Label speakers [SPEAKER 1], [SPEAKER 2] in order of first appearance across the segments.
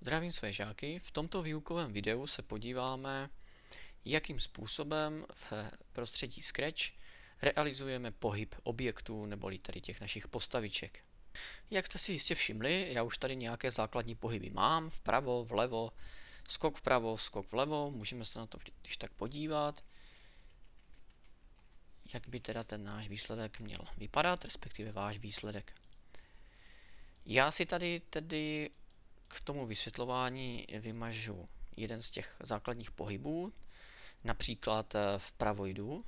[SPEAKER 1] Zdravím své žáky, v tomto výukovém videu se podíváme, jakým způsobem v prostředí Scratch realizujeme pohyb objektů neboli tady těch našich postaviček. Jak jste si jistě všimli, já už tady nějaké základní pohyby mám, vpravo, vlevo, skok vpravo, skok vlevo, můžeme se na to když tak podívat, jak by teda ten náš výsledek měl vypadat, respektive váš výsledek. Já si tady tedy k tomu vysvětlování vymažu jeden z těch základních pohybů, například vpravo jdu.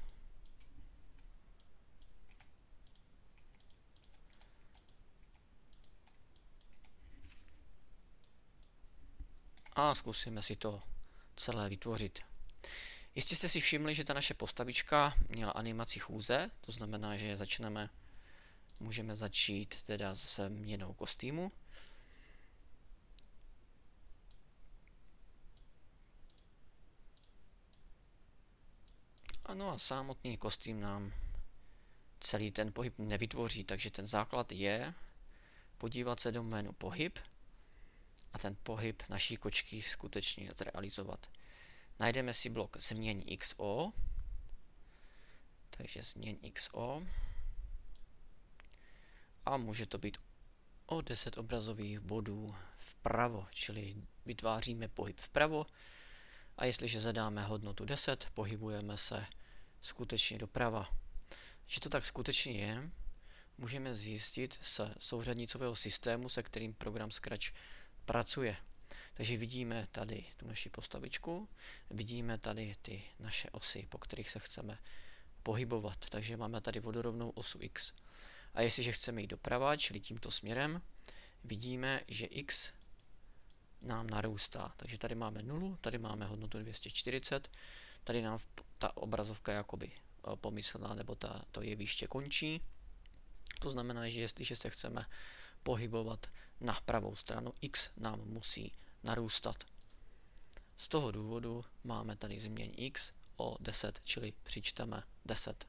[SPEAKER 1] A zkusíme si to celé vytvořit. Jistě jste si všimli, že ta naše postavička měla animaci chůze, to znamená, že můžeme začít teda s změnou kostýmu. Ano a samotný kostým nám celý ten pohyb nevytvoří, takže ten základ je podívat se do menu pohyb a ten pohyb naší kočky skutečně zrealizovat. Najdeme si blok změň XO, takže změň XO a může to být o 10 obrazových bodů vpravo, čili vytváříme pohyb vpravo a jestliže zadáme hodnotu 10, pohybujeme se skutečně doprava. Že to tak skutečně je, můžeme zjistit z souřadnicového systému, se kterým program Scratch pracuje. Takže vidíme tady tu naši postavičku, vidíme tady ty naše osy, po kterých se chceme pohybovat. Takže máme tady vodorovnou osu X. A jestliže chceme jít doprava, čili tímto směrem, vidíme, že X nám narůstá. Takže tady máme 0, tady máme hodnotu 240, tady nám ta obrazovka jakoby pomyslná, nebo to jeviště končí. To znamená, že jestliže se chceme pohybovat na pravou stranu, X nám musí narůstat. Z toho důvodu máme tady změň X o 10, čili přičteme 10.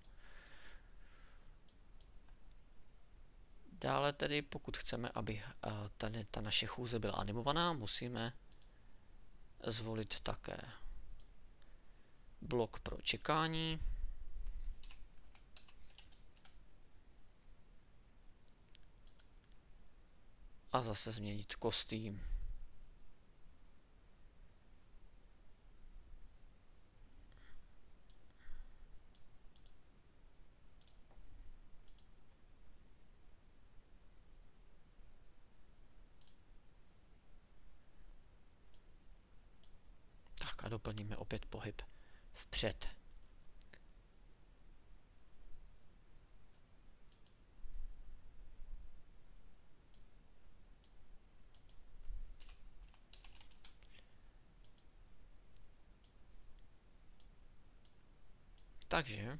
[SPEAKER 1] Dále tedy, pokud chceme, aby ta naše chůze byla animovaná, musíme zvolit také blok pro čekání. A zase změnit kostým. Tak a doplníme opět pohyb vpřed. Takže,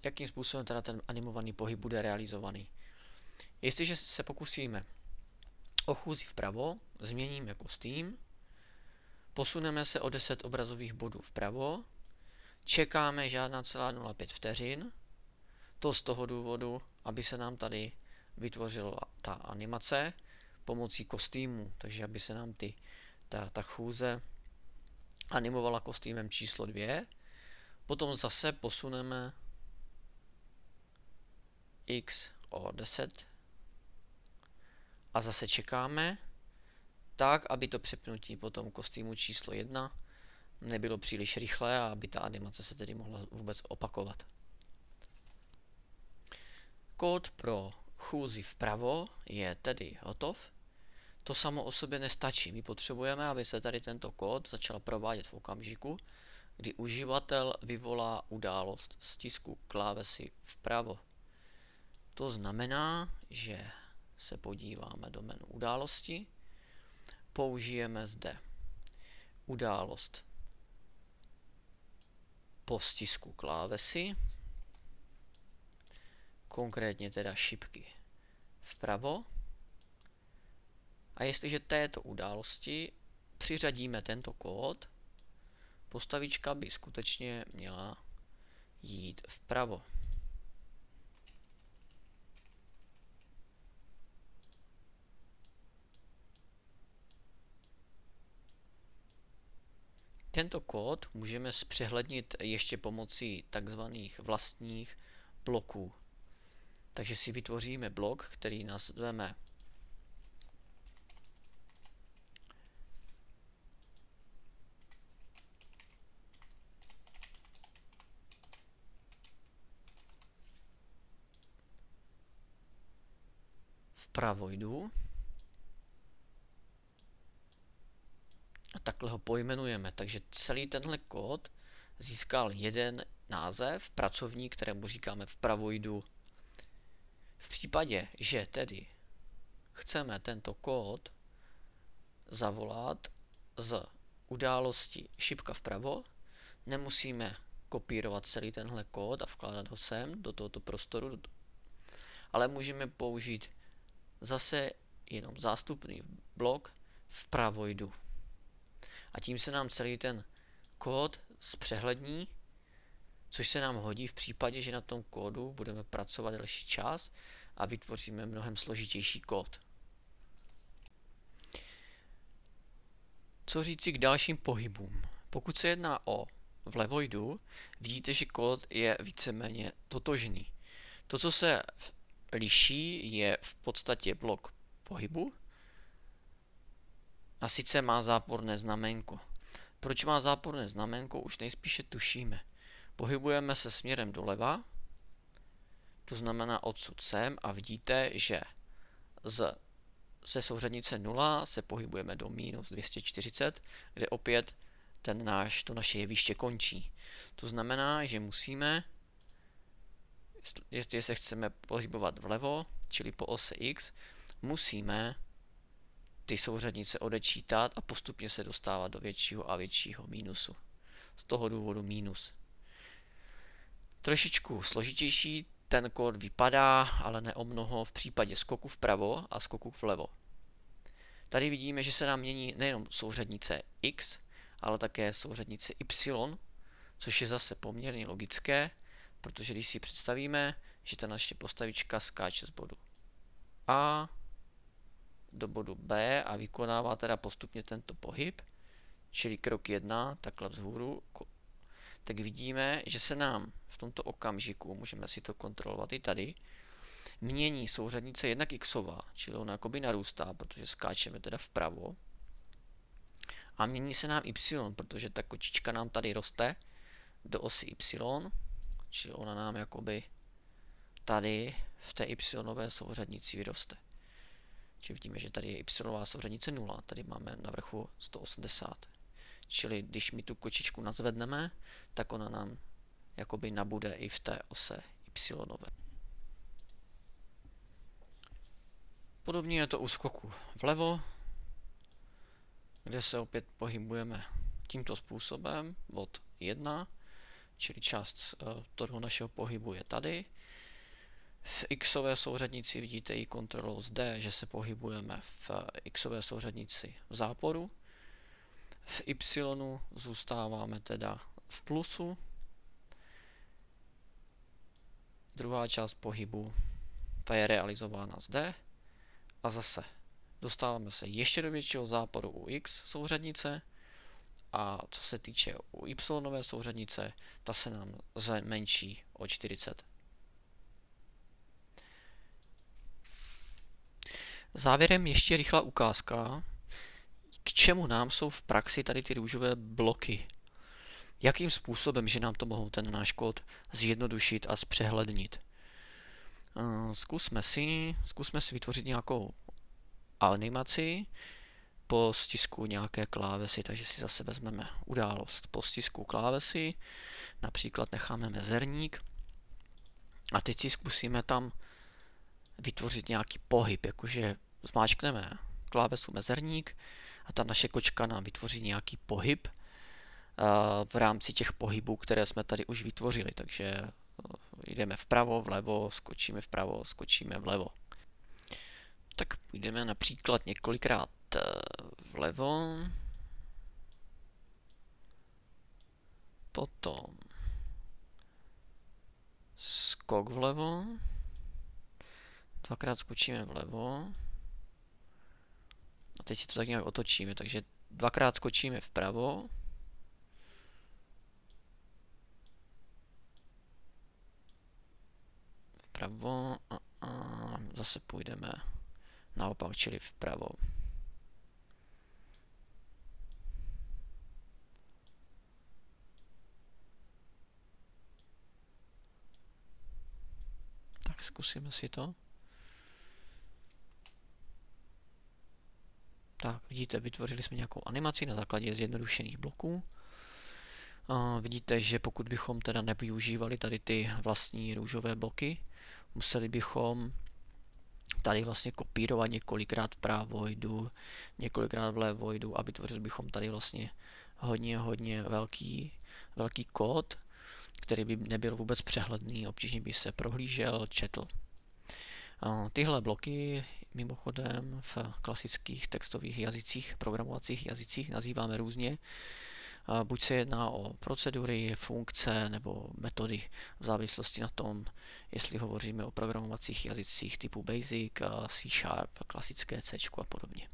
[SPEAKER 1] jakým způsobem teda ten animovaný pohyb bude realizovaný? Jestliže se pokusíme o chůzi vpravo, změníme kostým, posuneme se o 10 obrazových bodů vpravo, čekáme žádná celá 0,5 vteřin, to z toho důvodu, aby se nám tady vytvořila ta animace pomocí kostýmu, takže aby se nám ta chůze animovala kostýmem číslo 2, potom zase posuneme X o 10 a zase čekáme tak, aby to přepnutí potom kostýmu číslo 1 nebylo příliš rychlé a aby ta animace se tedy mohla vůbec opakovat. Kód pro chůzi vpravo je tedy hotov. To samo o sobě nestačí. My potřebujeme, aby se tady tento kód začal provádět v okamžiku, kdy uživatel vyvolá událost stisku klávesy vpravo. To znamená, že se podíváme do menu události, použijeme zde událost po stisku klávesy, konkrétně teda šipky vpravo. A jestliže této události přiřadíme tento kód, postavička by skutečně měla jít vpravo. Tento kód můžeme zpřehlednit ještě pomocí takzvaných vlastních bloků. Takže si vytvoříme blok, který nazveme vpravo jdu. A takhle ho pojmenujeme. Takže celý tenhle kód získal jeden název, pracovní, kterému říkáme vpravo jdu. V případě, že tedy chceme tento kód zavolat z události šipka vpravo, nemusíme kopírovat celý tenhle kód a vkládat ho sem do tohoto prostoru, ale můžeme použít zase jenom zástupný blok vpravo jdu. A tím se nám celý ten kód zpřehlední, což se nám hodí v případě, že na tom kódu budeme pracovat delší čas a vytvoříme mnohem složitější kód. Co říci k dalším pohybům? Pokud se jedná o vlevo jdu, vidíte, že kód je víceméně totožný. To, co se liší, je v podstatě blok pohybu a sice má záporné znaménko. Proč má záporné znaménko, už nejspíše tušíme. Pohybujeme se směrem doleva, to znamená odsud sem, a vidíte, že ze souřadnice 0 se pohybujeme do minus 240, kde opět to naše jeviště končí. To znamená, že musíme, jestli se chceme pohybovat vlevo, čili po ose X, musíme ty souřadnice odečítat a postupně se dostávat do většího a většího mínusu. Z toho důvodu mínus. Trošičku složitější ten kód vypadá, ale ne o mnoho v případě skoku vpravo a skoku vlevo. Tady vidíme, že se nám mění nejenom souřadnice X, ale také souřadnice Y, což je zase poměrně logické, protože když si představíme, že ta naše postavička skáče z bodu A do bodu B a vykonává teda postupně tento pohyb, čili krok 1, takhle vzhůru, tak vidíme, že se nám v tomto okamžiku, můžeme si to kontrolovat i tady, mění souřadnice jednak xová, čili ona jakoby narůstá, protože skáčeme teda vpravo, a mění se nám y, protože ta kočička nám tady roste do osy y, čili ona nám jakoby tady v té y souřadnici vyroste. Čili vidíme, že tady je y souřadnice 0, tady máme na vrchu 180. Čili když my tu kočičku nazvedneme, tak ona nám jakoby nabude i v té ose y. Podobně je to u skoku vlevo, kde se opět pohybujeme tímto způsobem, bod 1, čili část toho našeho pohybu je tady. V xové souřadnici vidíte i kontrolou zde, že se pohybujeme v xové souřadnici v záporu. V y zůstáváme teda v plusu. Druhá část pohybu, ta je realizována zde. A zase dostáváme se ještě do většího záporu u x souřadnice. A co se týče u y souřadnice, ta se nám zmenší o 40. Závěrem ještě rychlá ukázka, k čemu nám jsou v praxi tady ty růžové bloky. Jakým způsobem, že nám to mohou ten náš kód zjednodušit a zpřehlednit. Zkusme si vytvořit nějakou animaci po stisku nějaké klávesy, takže si zase vezmeme událost po stisku klávesy, například necháme mezerník a teď si zkusíme tam vytvořit nějaký pohyb, jakože zmáčkneme klávesu mezerník a ta naše kočka nám vytvoří nějaký pohyb v rámci těch pohybů, které jsme tady už vytvořili, takže jdeme vpravo, vlevo, skočíme vpravo, skočíme vlevo. Tak půjdeme například několikrát vlevo, potom skok vlevo, dvakrát skočíme vlevo a teď si to tak nějak otočíme, takže dvakrát skočíme vpravo, vpravo a zase půjdeme naopak, čili vpravo. Tak zkusíme si to. Tak, vidíte, vytvořili jsme nějakou animaci na základě zjednodušených bloků. Vidíte, že pokud bychom teda nevyužívali tady ty vlastní růžové bloky, museli bychom tady vlastně kopírovat několikrát vpravo jdu, několikrát vlevo jdu a vytvořili bychom tady vlastně hodně velký kód, který by nebyl vůbec přehledný, obtížně by se prohlížel, četl. Tyhle bloky mimochodem v klasických textových jazycích, programovacích jazycích nazýváme různě. Buď se jedná o procedury, funkce nebo metody v závislosti na tom, jestli hovoříme o programovacích jazycích typu Basic, C#, klasické C a podobně.